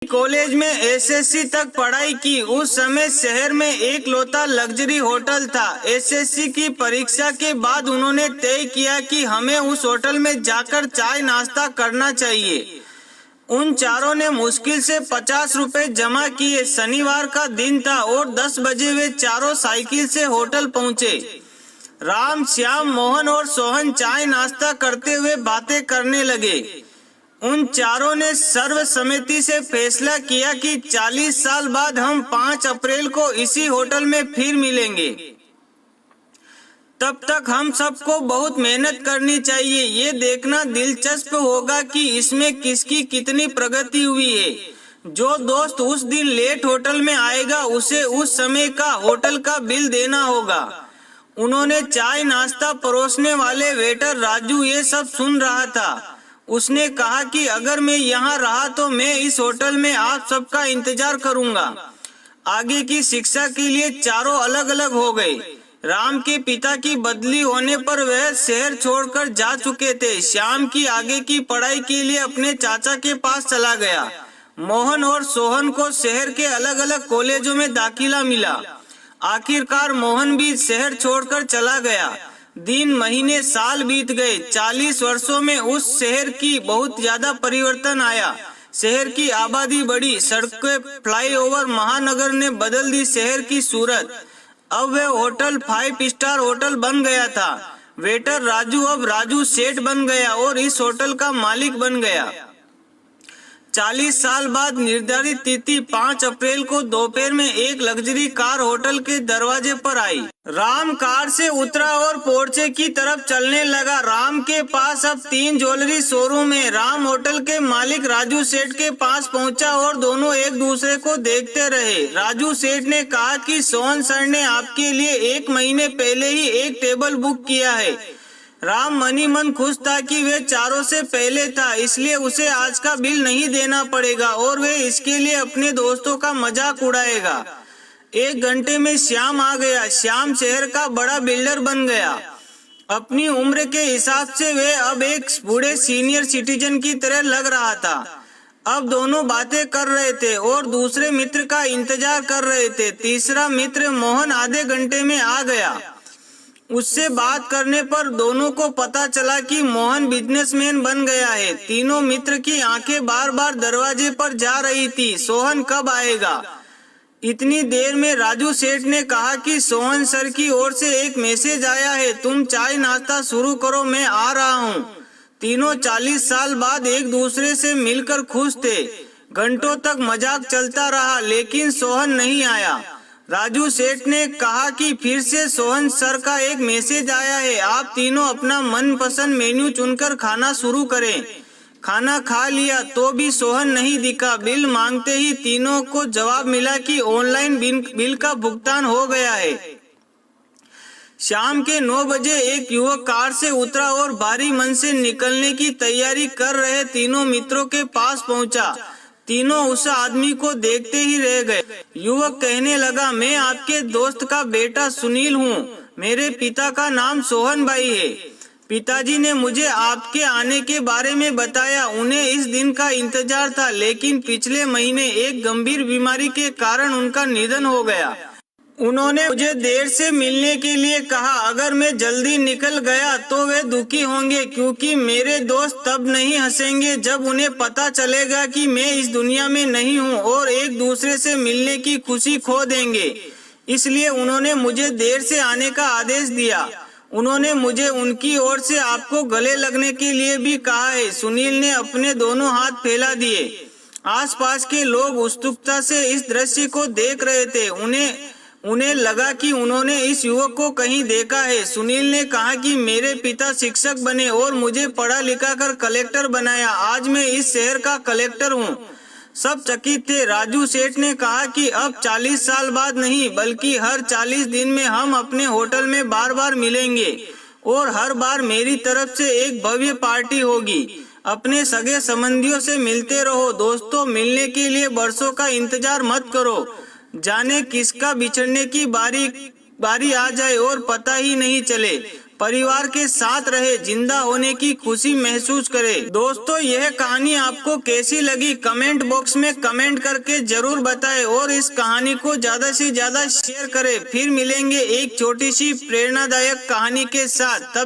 College में SSC तक पढ़ाई की। उस समय शहर में एक लौता लग्जरी होटल था। एसएससी की परीक्षा के बाद उन्होंने तय किया कि हमें उस होटल में जाकर चाय नाश्ता करना चाहिए। उन चारों ने मुश्किल से 50 रुपए जमा किए। शनिवार का दिन था और 10 बजे वे चारों साइकिल से होटल पहुंचे। राम, श्याम, मोहन और सोहन चाय नाश्ता करते हुए बातें करने लगे। उन चारों ने सर्वसम्मति से फैसला किया कि 40 साल बाद हम 5 अप्रैल को इसी होटल में फिर मिलेंगे। तब तक हम सबको बहुत मेहनत करनी चाहिए। ये देखना दिलचस्प होगा कि इसमें किसकी कितनी प्रगति हुई है। जो दोस्त उस दिन लेट होटल में आएगा उसे उस समय का होटल का बिल देना होगा। उन्होंने चाय नाश्ता परोसने वाले वेटर राजू ये सब सुन रहा था। उसने कहा कि अगर मैं यहाँ रहा तो मैं इस होटल में आप सबका इंतजार करूंगा। आगे की शिक्षा के लिए चारों अलग अलग हो गए। राम के पिता की बदली होने पर वह शहर छोड़कर जा चुके थे। श्याम की आगे की पढ़ाई के लिए अपने चाचा के पास चला गया। मोहन और सोहन को शहर के अलग अलग कॉलेजों में दाखिला मिला। आखिरकार मोहन भी शहर छोड़कर चला गया। दिन, महीने, साल बीत गए। 40 वर्षों में उस शहर की बहुत ज्यादा परिवर्तन आया। शहर की आबादी बढ़ी, सड़कें, फ्लाईओवर, महानगर ने बदल दी शहर की सूरत। अब वह होटल 5 स्टार होटल बन गया था। वेटर राजू अब राजू सेठ बन गया और इस होटल का मालिक बन गया। 40 साल बाद निर्धारित तिथि 5 अप्रैल को दोपहर में एक लग्जरी कार होटल के दरवाजे पर आई। राम कार से उतरा और पोर्चे की तरफ चलने लगा। राम के पास अब 3 ज्वेलरी शोरूम है। राम होटल के मालिक राजू सेठ के पास पहुंचा और दोनों एक दूसरे को देखते रहे। राजू सेठ ने कहा कि सोहन सर ने आपके लिए 1 महीने पहले ही एक टेबल बुक किया है। राम मनी मन खुश था कि वे चारों से पहले था, इसलिए उसे आज का बिल नहीं देना पड़ेगा और वे इसके लिए अपने दोस्तों का मजाक उड़ाएगा। 1 घंटे में श्याम आ गया। श्याम शहर का बड़ा बिल्डर बन गया। अपनी उम्र के हिसाब से वे अब एक बूढ़े सीनियर सिटीजन की तरह लग रहा था। अब दोनों बातें कर रहे थे और दूसरे मित्र का इंतजार कर रहे थे। तीसरा मित्र मोहन आधे घंटे में आ गया। उससे बात करने पर दोनों को पता चला कि मोहन बिजनेसमैन बन गया है। तीनों मित्र की आंखें बार बार दरवाजे पर जा रही थी। सोहन कब आएगा? इतनी देर में राजू सेठ ने कहा कि सोहन सर की ओर से एक मैसेज आया है, तुम चाय नाश्ता शुरू करो, मैं आ रहा हूँ। तीनों 40 साल बाद एक दूसरे से मिलकर खुश थे। घंटों तक मजाक चलता रहा लेकिन सोहन नहीं आया। राजू सेठ ने कहा कि फिर से सोहन सर का एक मैसेज आया है, आप तीनों अपना मनपसंद मेन्यू चुनकर खाना शुरू करें। खाना खा लिया तो भी सोहन नहीं दिखा। बिल मांगते ही तीनों को जवाब मिला कि ऑनलाइन बिल का भुगतान हो गया है। शाम के 9 बजे एक युवक कार से उतरा और भारी मन से निकलने की तैयारी कर रहे तीनों मित्रों के पास पहुंचा। तीनों उस आदमी को देखते ही रह गए। युवक कहने लगा, मैं आपके दोस्त का बेटा सुनील हूँ। मेरे पिता का नाम सोहन भाई है। पिताजी ने मुझे आपके आने के बारे में बताया। उन्हें इस दिन का इंतजार था लेकिन पिछले महीने एक गंभीर बीमारी के कारण उनका निधन हो गया। उन्होंने मुझे देर से मिलने के लिए कहा। अगर मैं जल्दी निकल गया तो वे दुखी होंगे क्योंकि मेरे दोस्त तब नहीं हंसेंगे जब उन्हें पता चलेगा कि मैं इस दुनिया में नहीं हूँ और एक दूसरे से मिलने की खुशी खो देंगे। इसलिए उन्होंने मुझे देर से आने का आदेश दिया। उन्होंने मुझे उनकी ओर से आपको गले लगने के लिए भी कहा है। सुनील ने अपने दोनों हाथ फैला दिए। आसपास के लोग उत्सुकता से इस दृश्य को देख रहे थे। उन्हें लगा कि उन्होंने इस युवक को कहीं देखा है। सुनील ने कहा कि मेरे पिता शिक्षक बने और मुझे पढ़ा लिखा कर कलेक्टर बनाया। आज मैं इस शहर का कलेक्टर हूँ। सब चकित थे। राजू सेठ ने कहा कि अब 40 साल बाद नहीं बल्कि हर 40 दिन में हम अपने होटल में बार बार मिलेंगे और हर बार मेरी तरफ से एक भव्य पार्टी होगी। अपने सगे संबंधियों से मिलते रहो। दोस्तों, मिलने के लिए बरसों का इंतजार मत करो। जाने किसका बिछड़ने की बारी आ जाए और पता ही नहीं चले। परिवार के साथ रहे, जिंदा होने की खुशी महसूस करे। दोस्तों, यह कहानी आपको कैसी लगी कमेंट बॉक्स में कमेंट करके जरूर बताएं और इस कहानी को ज्यादा से ज्यादा शेयर करें। फिर मिलेंगे एक छोटी सी प्रेरणादायक कहानी के साथ। तब